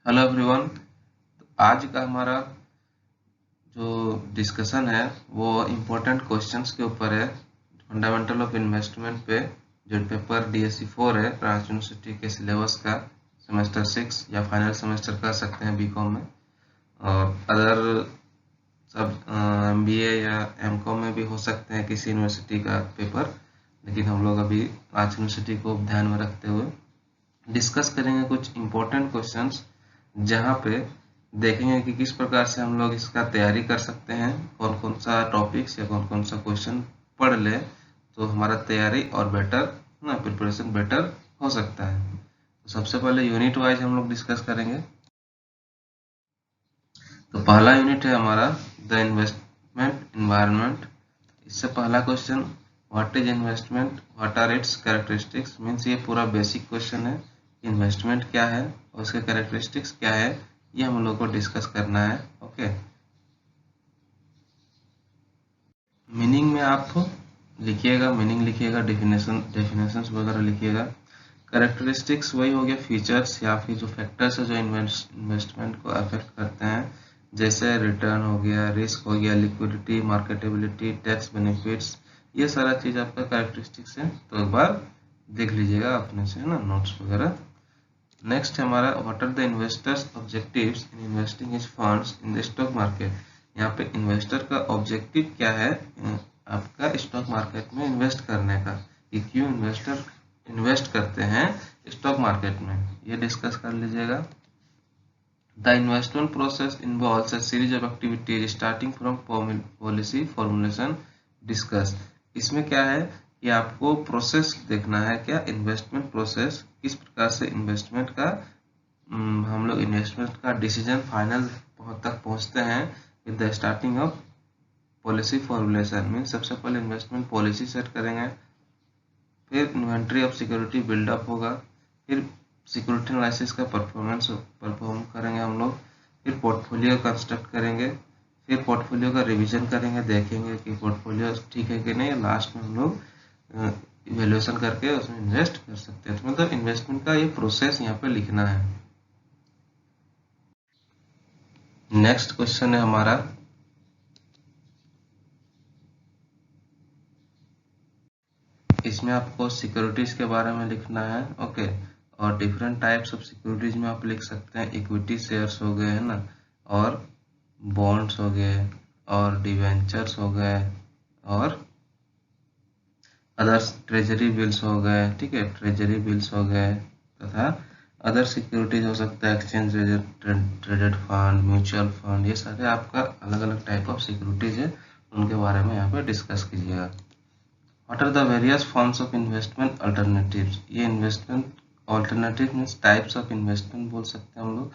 Hello everyone. आज का हमारा जो डिस्कशन है वो इम्पोर्टेंट क्वेश्चंस के ऊपर है। फंडामेंटल ऑफ इन्वेस्टमेंट पे जो पेपर DSC 4 है रांची यूनिवर्सिटी के सिलेबस का, सेमेस्टर 6 या फाइनल सेमेस्टर कह सकते हैं बीकॉम में, और अदर सब MBA या MCOM में भी हो सकते हैं किसी यूनिवर्सिटी का पेपर। लेकिन हम लोग अभी रांची यूनिवर्सिटी को ध्यान में रखते हुए डिस्कस करेंगे कुछ इम्पोर्टेंट क्वेश्चंस, जहाँ पे देखेंगे कि किस प्रकार से हम लोग इसका तैयारी कर सकते हैं, कौन कौन सा टॉपिक्स या कौन कौन सा क्वेश्चन पढ़ ले तो हमारा तैयारी और बेटर ना प्रिपरेशन बेटर हो सकता है। तो सबसे पहले यूनिट वाइज हम लोग डिस्कस करेंगे। तो पहला यूनिट है हमारा द इन्वेस्टमेंट इन्वायरमेंट। इससे पहला question, what is investment, what are its characteristics. Means ये पूरा बेसिक क्वेश्चन है, इन्वेस्टमेंट क्या है और उसके कैरेक्टरिस्टिक्स क्या है, ये हम लोग को डिस्कस करना है। ओके, मीनिंग में आप लिखिएगा, मीनिंग लिखिएगा, डेफिनेशंस वगैरह लिखिएगा। कैरेक्टरिस्टिक्स वही हो गया फीचर्स या फिर जो फैक्टर्स है जो इन्वेस्टमेंट को अफेक्ट करते हैं, जैसे रिटर्न हो गया, रिस्क हो गया, लिक्विडिटी, मार्केटेबिलिटी, टैक्स बेनिफिट्स, ये सारा चीज आपका कैरेक्टरिस्टिक्स है। तो एक बार देख लीजिएगा अपने से, है ना, नोट्स वगैरह। नेक्स्ट हमारा what are the investors objectives in investing his funds in the stock market. यहाँ पे इन्वेस्टर का ऑब्जेक्टिव क्या है आपका स्टॉक मार्केट में इन्वेस्ट करने का, कि क्यों इन्वेस्टर इन्वेस्ट करते हैं स्टॉक मार्केट में, ये डिस्कस कर लीजिएगा। The investment process involves a series of activities starting from policy formulation discuss. इसमें क्या है कि आपको प्रोसेस देखना है, क्या इन्वेस्टमेंट प्रोसेस, किस प्रकार से इन्वेस्टमेंट का हम लोग इन्वेस्टमेंट का डिसीजन फाइनल तक पहुंचते हैं with the starting of policy formulation. Mean सबसे पहले इन्वेस्टमेंट पॉलिसी सेट करेंगे, फिर इन्वेंट्री ऑफ सिक्योरिटी बिल्डअप होगा, फिर सिक्योरिटी एनालिसिस का परफॉर्म करेंगे हम लोग, फिर पोर्टफोलियो कंस्ट्रक्ट करेंगे, फिर पोर्टफोलियो का रिवीजन करेंगे, देखेंगे कि पोर्टफोलियो ठीक है कि नहीं, लास्ट में हम लोग इवेल्युएशन करके उसमें इन्वेस्ट कर सकते हैं। तो मतलब इन्वेस्टमेंट का ये प्रोसेस यहाँ पे लिखना है। नेक्स्ट क्वेश्चन है हमारा, इसमें आपको सिक्योरिटीज के बारे में लिखना है। ओके, और डिफरेंट टाइप्स ऑफ सिक्योरिटीज में आप लिख सकते हैं, इक्विटी शेयर्स हो गए, है ना, और बॉन्ड्स हो गए, और डिवेंचर्स हो गए, और अदर्स ट्रेजरी बिल्स हो गए, ठीक है, ट्रेजरी बिल्स हो गए, तथा अदर सिक्योरिटीज हो सकता है exchange traded fund, mutual fund, ये सारे आपका अलग अलग टाइप ऑफ सिक्योरिटीज है, उनके बारे में यहाँ पे डिस्कस कीजिएगा। What are the various forms of investment alternatives. ये investment alternative means types of investment बोल सकते हैं हम लोग।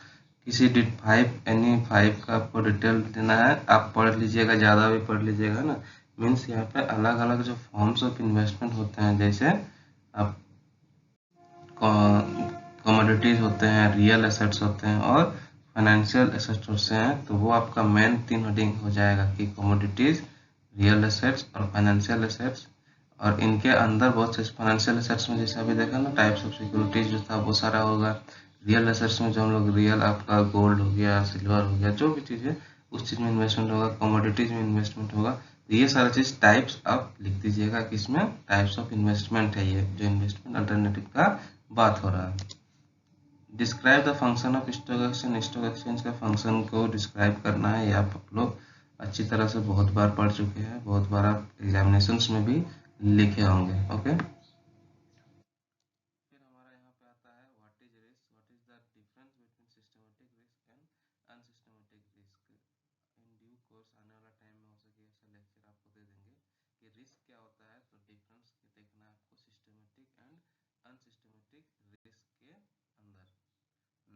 किसी एनी फाइव का आपको डिटेल देना है, आप पढ़ लीजिएगा, ज़्यादा भी पढ़ लीजिएगा ना। मीन्स यहाँ पे अलग अलग जो फॉर्म्स ऑफ इन्वेस्टमेंट होते हैं, जैसे आप कमोडिटीज होते हैं, रियल एसेट्स होते हैं, और फाइनेंशियल एसेट्स होते हैं। तो वो आपका मेन 3 हेडिंग हो जाएगा कि कमोडिटीज, रियल एसेट्स और फाइनेंशियल एसेट्स। और इनके अंदर बहुत से फाइनेंशियल एसेट्स में जैसे अभी देखा ना, टाइप्स ऑफ सिक्योरिटीज जो था वो सारा होगा। रियल एसेट्स में जो हम लोग रियल आपका गोल्ड हो गया, सिल्वर हो गया, जो भी चीज़ है उस चीज़ में इन्वेस्टमेंट होगा। कमोडिटीज में इन्वेस्टमेंट होगा। तो ये सारा चीज़ टाइप्स आप लिख दीजिएगा कि इसमें टाइप्स ऑफ इन्वेस्टमेंट है, ये जो इन्वेस्टमेंट अल्टरनेटिव का बात हो रहा है। Describe the function of stock exchange. Stock exchange का फंक्शन को डिस्क्राइब करना है, ये आप लोग अच्छी तरह से बहुत बार पढ़ चुके हैं, बहुत बार आप एग्जामिनेशंस में भी लिखे होंगे। ओके, फिर हमारा यहाँ पे आता है what is risk, what is the difference between systematic risk and unsystematic risk. In due course आने वाला टाइम में हो सके ऐसा लेक्चर आपको दे देंगे कि रिस्क क्या होता है, तो डिफरेंस देखना है आपको सिस्टमेटिक एंड अनसिस्टमेटिक रिस्क के अंदर।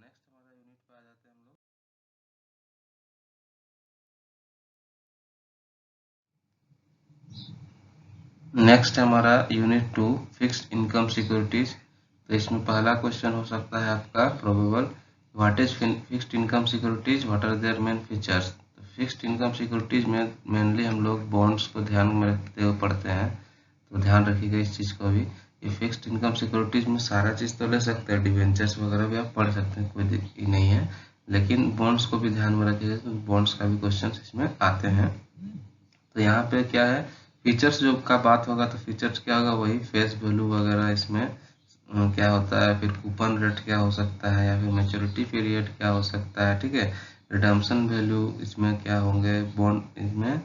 नेक्स्ट हमारा यूनिट पे आ जाते हैं हम लोग। नेक्स्ट हमारा यूनिट 2 फिक्स्ड इनकम सिक्योरिटीज। तो इसमें पहला क्वेश्चन हो सकता है आपका probable, what is fixed income securities, what are their main features. तो फिक्स्ड इनकम सिक्योरिटीज में मेनली हम लोग बॉन्ड्स को ध्यान में रखते हुए पढ़ते हैं, तो ध्यान रखिएगा इस चीज़ को भी। ये फिक्स्ड इनकम सिक्योरिटीज में सारा चीज़ तो ले सकते हैं, डिवेंचर्स वगैरह भी आप पढ़ सकते हैं, कोई दिक्कत नहीं है। लेकिन बॉन्ड्स को भी ध्यान में रखिएगा, तो बॉन्ड्स का भी क्वेश्चन इसमें आते हैं। तो यहाँ पे क्या है, फीचर्स जो का बात होगा, तो फीचर्स क्या होगा, वही फेस वैल्यू वगैरह इसमें क्या होता है, फिर कूपन रेट क्या हो सकता है, या फिर मैच्योरिटी पीरियड क्या हो सकता है, ठीक है, रिडम्पशन वैल्यू इसमें क्या होंगे, बॉन्ड इसमें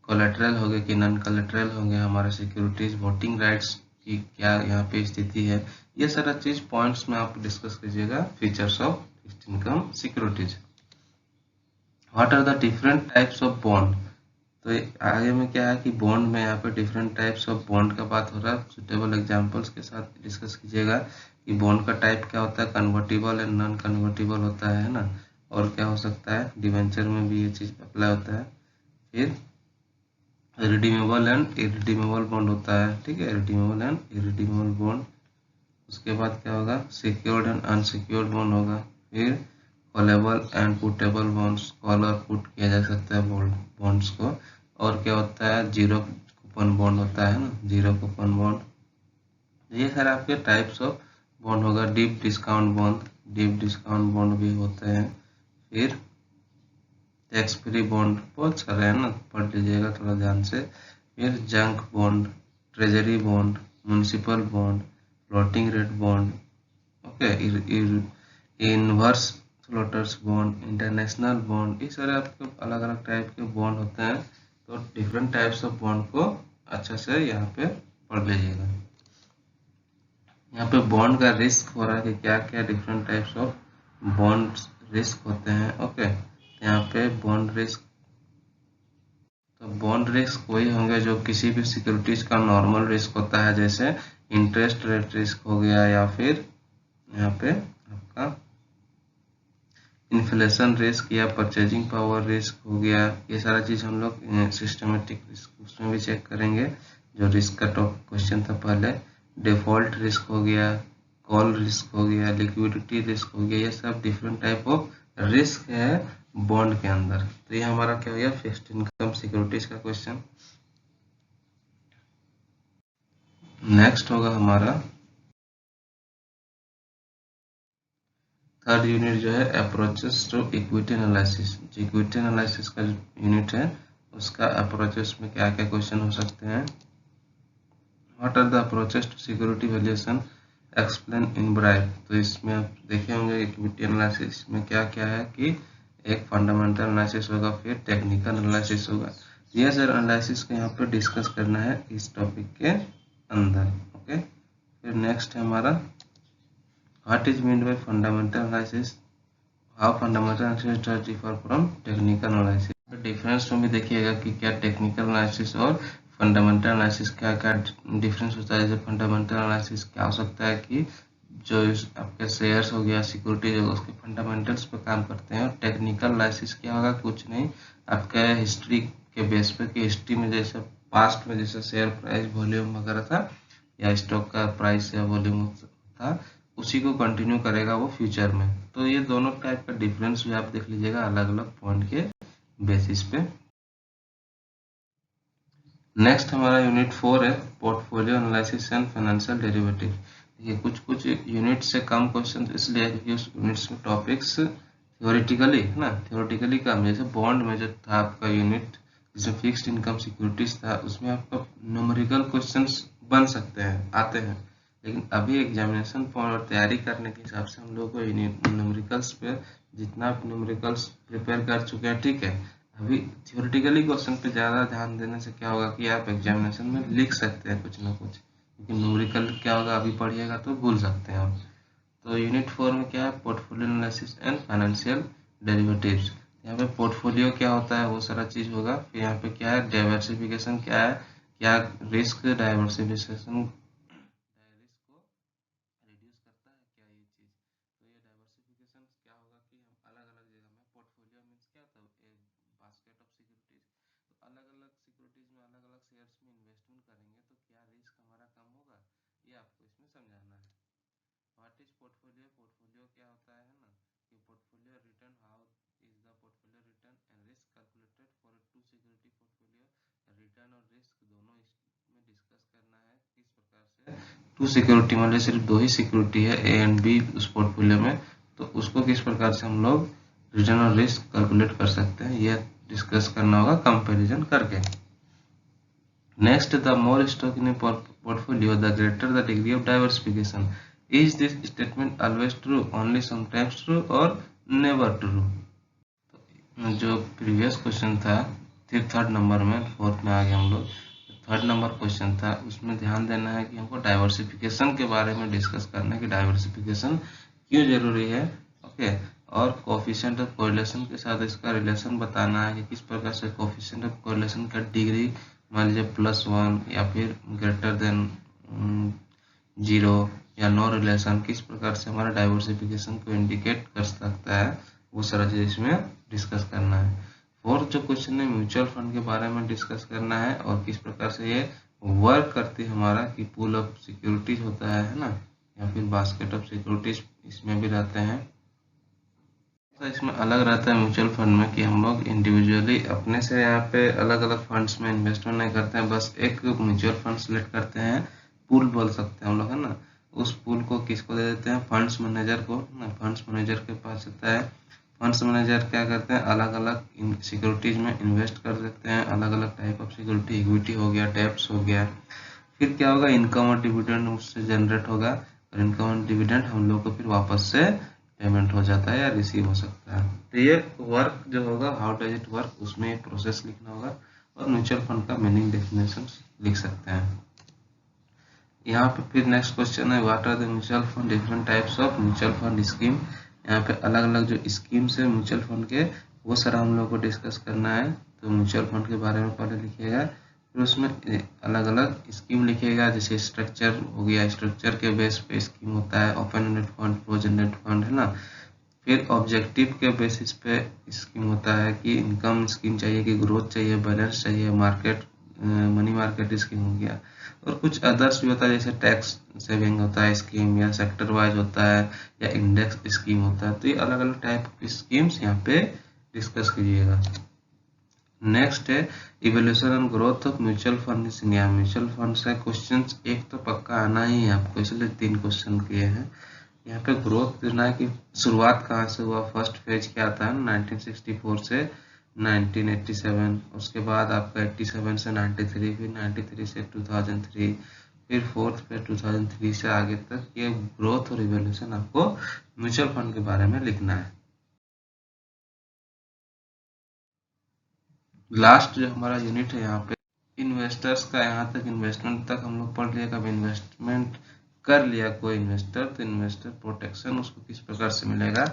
कोलेटरल होंगे कि नॉन कोलेटरल होंगे, हमारे सिक्योरिटीज, वोटिंग राइट्स की क्या यहाँ पे स्थिति है, ये सारा चीज पॉइंट्स में आप डिस्कस कीजिएगा। Features of fixed income securities. What are the different types of bond. तो आगे में क्या है कि बॉन्ड में यहाँ पे डिफरेंट टाइप्स ऑफ बॉन्ड का बात हो रहा है, सुटेबल एग्जांपल्स के साथ डिस्कस कीजिएगा कि बॉन्ड का टाइप क्या होता है, कन्वर्टिबल एंड नॉन कन्वर्टिबल होता है ना, और क्या हो सकता है, डिवेंचर में भी ये चीज अप्लाई होता है। फिर रिडीमेबल एंड इरिडीमेबल बॉन्ड होता है, ठीक है, रिडीमेबल एंड इरिडीमेबल बॉन्ड। उसके बाद क्या होगा, सिक्योर्ड एंड अनसिक्योर्ड बॉन्ड होगा। फिर callable and puttable bonds, call और पुट किया जा सकता है बॉन्ड्स को। और क्या होता है, जीरो कूपन बॉन्ड होता है ना, जीरो कूपन बॉन्ड। ये सारे आपके टाइप्स ऑफ बॉन्ड होगा। Deep discount bond, deep discount bond भी होते हैं। फिर टैक्स फ्री बॉन्ड, बहुत सारे हैं ना, पढ़ लीजिएगा थोड़ा ध्यान से। फिर junk bond, treasury bond, municipal bond, floating rate bond, okay, inverse floaters bond, international bond, ये सारे आपके अलग अलग टाइप के बॉन्ड होते हैं। तो डिफरेंट टाइप्स ऑफ बॉन्ड को अच्छा से यहाँ पे पढ़ लीजिएगा। यहाँ पे बॉन्ड का रिस्क हो रहा है कि क्या क्या different types of bond risk होते हैं, ओके। यहाँ पे बॉन्ड रिस्क, तो बॉन्ड रिस्क वही होंगे जो किसी भी सिक्योरिटीज का नॉर्मल रिस्क होता है, जैसे इंटरेस्ट रेट रिस्क हो गया, या फिर यहाँ पे आपका इन्फ्लेशन रिस्क या परचेजिंग पावर रिस्क हो गया। ये सारा चीज हम लोग सिस्टमेटिक रिस्क उसमें भी चेक करेंगे, जो रिस्क का टॉपिक क्वेश्चन था पहले। डिफॉल्ट रिस्क हो गया, कॉल रिस्क हो गया, लिक्विडिटी रिस्क हो गया, ये सब डिफरेंट टाइप ऑफ रिस्क है बॉन्ड के अंदर। तो ये हमारा क्या हो गया, फिक्स्ड इनकम सिक्योरिटीज का क्वेश्चन। नेक्स्ट होगा हमारा थर्ड यूनिट जो है अप्रोचेस टू इक्विटी एनालिसिस। जो इक्विटी एनालिसिस का यूनिट है, उसका अप्रोचेस में क्या क्या क्वेश्चन हो सकते हैं। What are the approaches to security valuation, explain in brief. तो इसमें आप देखे होंगे इक्विटी एनालिसिस में क्या क्या है कि एक फंडामेंटल एनालिसिस होगा, फिर टेक्निकल एनालिसिस होगा। ये सर एनालिसिस को यहाँ पे डिस्कस करना है इस टॉपिक के अंदर, ओके। फिर नेक्स्ट है हमारा What is meant by fundamental analysis? How fundamental analysis does differ from technical analysis? Difference में भी देखिएगा कि क्या टेक्निकल एनालिसिस और फंडामेंटल एनालिसिस क्या क्या डिफरेंस होता है। जैसे फंडामेंटल एनालिसिस क्या हो सकता है कि जो आपके शेयर्स हो गया, सिक्योरिटी होगा, उसके फंडामेंटल्स पे काम करते हैं। और टेक्निकल एनालिसिस क्या होगा, कुछ नहीं, आपके हिस्ट्री के बेस पे कि हिस्ट्री में जैसे पास्ट में जैसे शेयर प्राइस वॉल्यूम वगैरह था, या स्टॉक का प्राइस या वॉल्यूम था, उसी को कंटिन्यू करेगा वो फ्यूचर में। तो ये दोनों टाइप का डिफरेंस भी आप देख लीजिएगा अलग अलग पॉइंट के बेसिस पे। नेक्स्ट हमारा यूनिट 4 है portfolio analysis and financial derivative. ये कुछ यूनिट से कम क्वेश्चन इसलिए क्योंकि उस यूनिट्स में टॉपिक्स थ्योरेटिकली है ना, थ्योरेटिकली कम। जैसे बॉन्ड में जो था आपका यूनिट जिसमें फिक्स्ड इनकम सिक्योरिटीज था, उसमें आपका न्यूमेरिकल क्वेश्चंस बन सकते हैं, आते हैं। लेकिन अभी एग्जामिनेशन और तैयारी करने के हिसाब से हम लोग को न्यूमेरिकल्स पे जितना आप न्यूमेरिकल्स प्रिपेयर कर चुके हैं, ठीक है, अभी थ्योरेटिकली क्वेश्चन पे ज़्यादा ध्यान देने से क्या होगा कि आप एग्जामिनेशन में लिख सकते हैं कुछ ना कुछ। लेकिन न्यूमेरिकल क्या होगा, अभी पढ़िएगा तो भूल सकते हैं आप। तो यूनिट 4 में क्या है, portfolio analysis and financial derivatives. यहाँ पे पोर्टफोलियो क्या होता है वो सारा चीज होगा। फिर यहाँ पे क्या है, डाइवर्सिफिकेशन क्या है, क्या रिस्क डाइवर्सिफिकेशन रिस्क को रिड्यूस करता है क्या ये चीज। तो ये डाइवर्सिफिकेशन क्या होगा कि हम अलग अलग जगह में, पोर्टफोलियो मीन्स क्या होता है, बास्केट ऑफ सिक्योरिटीज, तो अलग अलग सिक्योरिटीज में अलग अलग शेयर्स में इन्वेस्टमेंट करेंगे तो क्या रिस्क हमारा कम होगा, ये आपको इसमें समझाना है। व्हाट इज पोर्टफोलियो, पोर्टफोलियो क्या होता है ना, कि portfolio return, how is the portfolio return and risk calculated for two security portfolio. Return और रिस्क दोनों इसमें डिस्कस करना है किस प्रकार से टू सिक्योरिटी मतलब सिर्फ दो ही सिक्योरिटी है ए एंड बी उस पोर्टफोलियो में, तो उसको किस प्रकार से हम लोग रिटर्न और रिस्क कैलकुलेट कर सकते हैं, यह डिस्कस करना होगा कंपैरिजन करके। Next, the more stock in portfolio the greater the degree of diversification. Is this statement always true, only sometimes true or never true? जो प्रीवियस क्वेश्चन था फिर थर्ड नंबर में, फोर्थ में आ गए हम लोग, थर्ड नंबर क्वेश्चन था, उसमें ध्यान देना है कि हमको डाइवर्सिफिकेशन के बारे में डिस्कस करना है कि डाइवर्सिफिकेशन क्यों जरूरी है। ओके, और कोफिशिएंट ऑफ कोरिलेशन के साथ इसका रिलेशन बताना है कि किस प्रकार से कोफिशिएंट ऑफ कोरिलेशन का डिग्री मान लीजिए +1 या फिर ग्रेटर देन 0 या नो रिलेशन, किस प्रकार से हमारा डाइवर्सिफिकेशन को इंडिकेट कर सकता है, वो सारा चीज इसमें डिस्कस करना है। फोर्थ जो क्वेश्चन है म्यूचुअल फंड के बारे में डिस्कस करना है और किस प्रकार से ये वर्क करती है, हमारा कि पूल ऑफ सिक्योरिटीज होता है ना, या फिर बास्केट ऑफ सिक्योरिटीज इसमें भी रहते हैं। तो इसमें अलग रहता है म्यूचुअल फंड में कि हम लोग इंडिविजुअली अपने से यहाँ पे अलग अलग फंड्स में इन्वेस्टमेंट नहीं करते हैं, बस एक म्यूचुअल फंड सिलेक्ट करते हैं, पूल बोल सकते हैं हम लोग, है ना। उस पूल को किसको दे देते हैं, फंड्स मैनेजर को ना। फंड्स मैनेजर के पास होता है, फंड्स मैनेजर क्या करते हैं, अलग अलग सिक्योरिटीज में इन्वेस्ट कर देते हैं, अलग अलग टाइप ऑफ सिक्योरिटी, इक्विटी हो गया, डेब्ट्स हो गया। फिर क्या होगा, इनकम और डिविडेंड उससे जनरेट होगा, और इनकम और डिविडेंड हम लोग को फिर वापस से पेमेंट हो जाता है या रिसीव हो सकता है। तो ये वर्क जो होगा, हाउ डज इट वर्क, उसमें प्रोसेस लिखना होगा, और म्यूचुअल फंड का मीनिंग डेफिनेशन लिख सकते हैं। यहाँ पे फिर नेक्स्ट क्वेश्चन है, what are the mutual fund, different types of mutual fund scheme. यहाँ पे अलग अलग जो स्कीम्स है म्यूचुअल फंड के, वो सारा हम लोग को डिस्कस करना है। तो म्यूचुअल फंड के बारे में पहले लिखिएगा, फिर उसमें अलग अलग स्कीम लिखिएगा। जैसे स्ट्रक्चर हो गया, स्ट्रक्चर के बेस पे स्कीम होता है, open ended fund, close ended fund, है ना। फिर ऑब्जेक्टिव के बेसिस पे स्कीम होता है कि इनकम स्कीम चाहिए कि ग्रोथ चाहिए, बैलेंस चाहिए, मार्केट मनी मार्केट स्कीम हो गया। और कुछ अदर्स भी होता है, जैसे टैक्स सेविंग होता है स्कीम, या सेक्टर वाइज होता है, या इंडेक्स स्कीम होता है। तो ये अलग अलग टाइप की स्कीम्स यहाँ पे डिस्कस कीजिएगा। नेक्स्ट है evolution and growth of mutual fund in India. Mutual fund से क्वेश्चन एक तो पक्का आना ही है आपको, इसलिए 3 क्वेश्चन किए हैं। यहाँ पे ग्रोथ करना है कि शुरुआत कहाँ से हुआ, फर्स्ट फेज क्या था 1964 से 1987, उसके बाद आपका 87 से 93, फिर 93 से 2003, फिर फोर्थ पे 2003 से आगे तक। ये ग्रोथ और इवोल्यूशन आपको म्यूचुअल फंड के बारे में लिखना है। लास्ट जो हमारा यूनिट है यहाँ पे इन्वेस्टर्स का, यहाँ तक इन्वेस्टमेंट तक हम लोग पढ़ लिया। कब इन्वेस्टमेंट कर लिया कोई इन्वेस्टर, तो इन्वेस्टर प्रोटेक्शन उसको किस प्रकार से मिलेगा।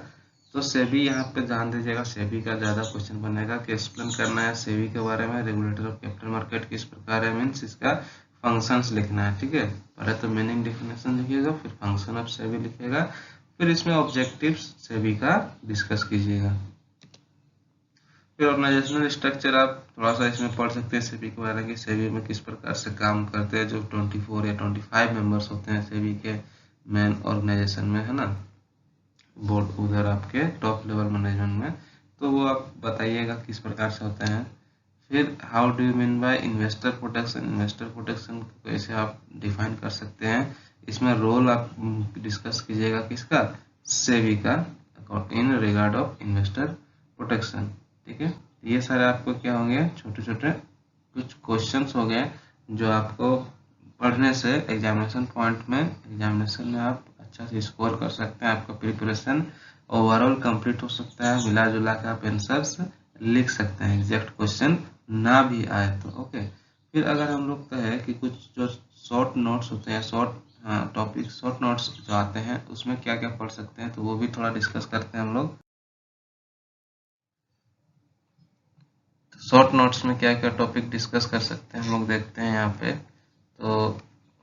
तो सेबी यहाँ पे ध्यान दीजिएगा, सेबी का ज्यादा क्वेश्चन बनेगा कि एक्सप्लेन करना है सेबी के बारे में, रेगुलेटर ऑफ कैपिटल मार्केट किस प्रकार है, मीन्स इसका फंक्शंस लिखना है। ठीक है, पहले तो मीनिंग डेफिनेशन लिखिएगा, फिर फंक्शन ऑफ सेबी लिखिएगा, फिर इसमें ऑब्जेक्टिव्स सेबी का डिस्कस कीजिएगा। फिर ऑर्गेनाइजेशनल स्ट्रक्चर आप थोड़ा सा इसमें पढ़ सकते हैं सेबी के बारे में, सेबी में किस प्रकार से काम करते हैं। जो 24 या 25 मेंबर्स होते हैं सेबी के मेन ऑर्गेनाइजेशन में, है ना, बोर्ड उधर आपके टॉप लेवल मैनेजमेंट में, तो वो आप बताइएगा किस प्रकार से होते हैं। फिर how do you mean by investor protection, investor protection को कैसे आप डिफाइन कर सकते हैं। इसमें रोल आप डिस्कस कीजिएगा किसका, सेबी का, in regard of investor protection. ठीक है, ये सारे आपको क्या होंगे, छोटे छोटे कुछ क्वेश्चंस हो गए जो आपको पढ़ने से एग्जामिनेशन पॉइंट में, एग्जामिनेशन में आप अच्छा से स्कोर कर सकते हैं। आपका प्रिपरेशन ओवरऑल कंप्लीट हो सकता है, मिला जुला के आप आंसर्स लिख सकते हैं, एग्जैक्ट क्वेश्चन ना भी आए तो। ओके, फिर अगर हम लोग कहें कि कुछ जो शॉर्ट नोट्स होते हैं, शॉर्ट टॉपिक, शॉर्ट नोट्स जो आते हैं उसमें क्या क्या पढ़ सकते हैं, तो वो भी थोड़ा डिस्कस करते हैं हम लोग। शॉर्ट नोट्स में क्या क्या टॉपिक डिस्कस कर सकते हैं हम लोग देखते हैं यहाँ पे। तो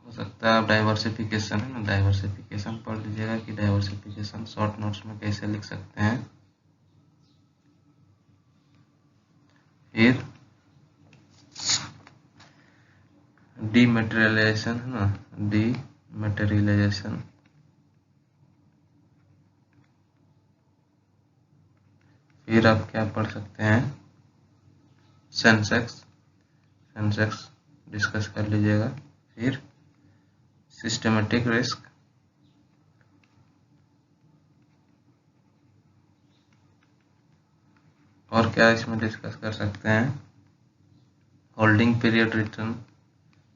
हो सकता है डाइवर्सिफिकेशन, है ना, डाइवर्सिफिकेशन पढ़ लीजिएगा कि डाइवर्सिफिकेशन शॉर्ट नोट्स में कैसे लिख सकते हैं। फिर डीमेटेरियलाइजेशन, है ना, डीमेटेरियलाइजेशन। फिर आप क्या पढ़ सकते हैं, सेंसेक्स, सेंसेक्स डिस्कस कर लीजिएगा। फिर सिस्टमेटिक रिस्क, और क्या इसमें डिस्कस कर सकते हैं, होल्डिंग पीरियड रिटर्न,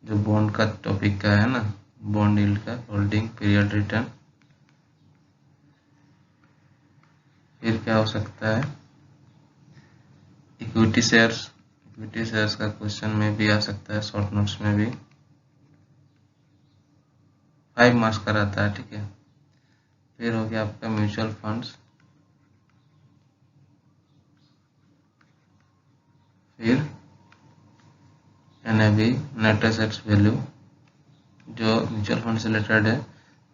जो बॉन्ड का टॉपिक का है ना, बॉन्ड यील्ड का होल्डिंग पीरियड रिटर्न। फिर क्या हो सकता है, इक्विटी शेयर्स, इक्विटी शेयर्स का क्वेश्चन में भी आ सकता है, शॉर्ट नोट्स में भी 5 मार्क्स का रहता है, ठीक है। फिर हो गया आपका म्यूचुअल फंड्स, फिर NAV नेट एसेट्स वैल्यू जो म्यूचुअल फंड से रिलेटेड है।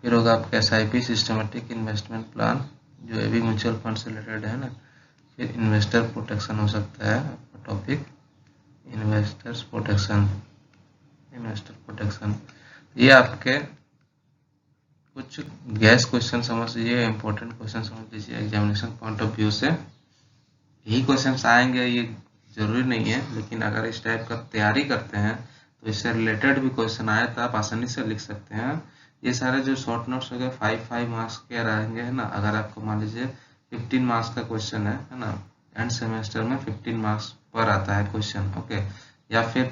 फिर होगा आपका SIP सिस्टमेटिक इन्वेस्टमेंट प्लान, जो ये भी म्यूचुअल फंड से रिलेटेड है ना। फिर इन्वेस्टर प्रोटेक्शन हो सकता है आपका topic, investors protection, investor protection. ये आपके कुछ गैस क्वेश्चन समझ लीजिए, इंपॉर्टेंट क्वेश्चन समझ लीजिए एग्जामिनेशन पॉइंट ऑफ व्यू से। यही क्वेश्चन आएंगे, ये जरूरी नहीं है, लेकिन अगर इस टाइप का तैयारी करते हैं तो इससे रिलेटेड भी क्वेश्चन आए तो आप आसानी से लिख सकते हैं। ये सारे जो शॉर्ट नोट्स हो गए 5 मार्क्स के रहेंगे, है ना। अगर आपको मान लीजिए 15 मार्क्स का क्वेश्चन है ना, एंड सेमेस्टर में 15 मार्क्स पर आता है क्वेश्चन, ओके। या फिर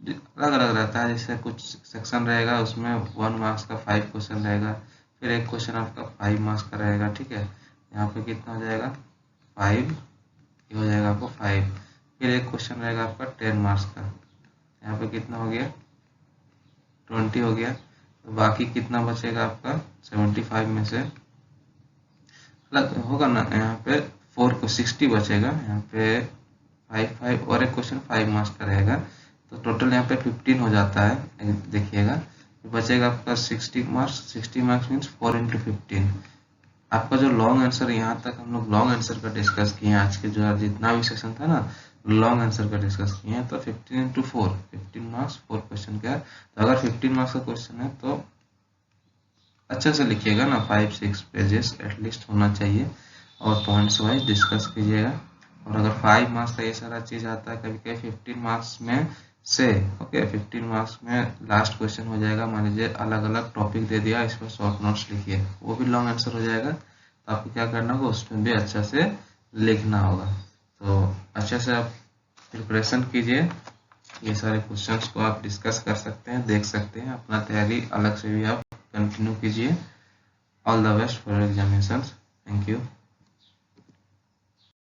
अलग अलग रहता है, जैसे कुछ सेक्शन रहेगा उसमें 1 मार्क्स का 5 क्वेश्चन रहेगा, फिर एक क्वेश्चन आपका 5 मार्क्स का रहेगा, ठीक है। यहाँ पे कितना हो जाएगा 5, ये हो जाएगा आपको 5। फिर एक क्वेश्चन रहेगा आपका 10 मार्क्स का, यहाँ पे कितना हो गया 20 हो गया। तो बाकी कितना बचेगा आपका 75 में से अलग होगा ना, यहाँ पे 4 को 60 बचेगा, यहाँ पे 5 और एक क्वेश्चन 5 मार्क्स का रहेगा, तो टोटल यहाँ पे 15 हो जाता है। देखिएगा बचेगा आपका 60 मार्क्स, 60 मार्क्स मीन्स 4 × 15। आपका जो लॉन्ग आंसर, यहाँ तक हम लोग लॉन्ग आंसर का डिस्कस किए हैं, आज के जो जितना भी सेशन था ना लॉन्ग आंसर का डिस्कस किए हैं। तो 15 × 4 15 मार्क्स 4 क्वेश्चन का है। तो अगर 15 मार्क्स का क्वेश्चन है तो अच्छे से लिखिएगा ना, 5-6 पेजेस एटलीस्ट होना चाहिए, और पॉइंट्स वाइज डिस्कस कीजिएगा। और अगर 5 मार्क्स का ये सारा चीज आता है, कभी कभी 15 मार्क्स में से, ओके 15 मार्क्स में लास्ट क्वेश्चन हो जाएगा, मान लीजिए अलग अलग टॉपिक दे दिया, इस पर शॉर्ट नोट्स लिखिए, वो भी लॉन्ग आंसर हो जाएगा। तो आपको क्या करना होगा, उसमें भी अच्छा से लिखना होगा। तो अच्छे से आप प्रिपरेशन कीजिए, ये सारे क्वेश्चंस को आप डिस्कस कर सकते हैं, देख सकते हैं, अपना तैयारी अलग से भी आप कंटिन्यू कीजिए। All the best for examinations, thank you.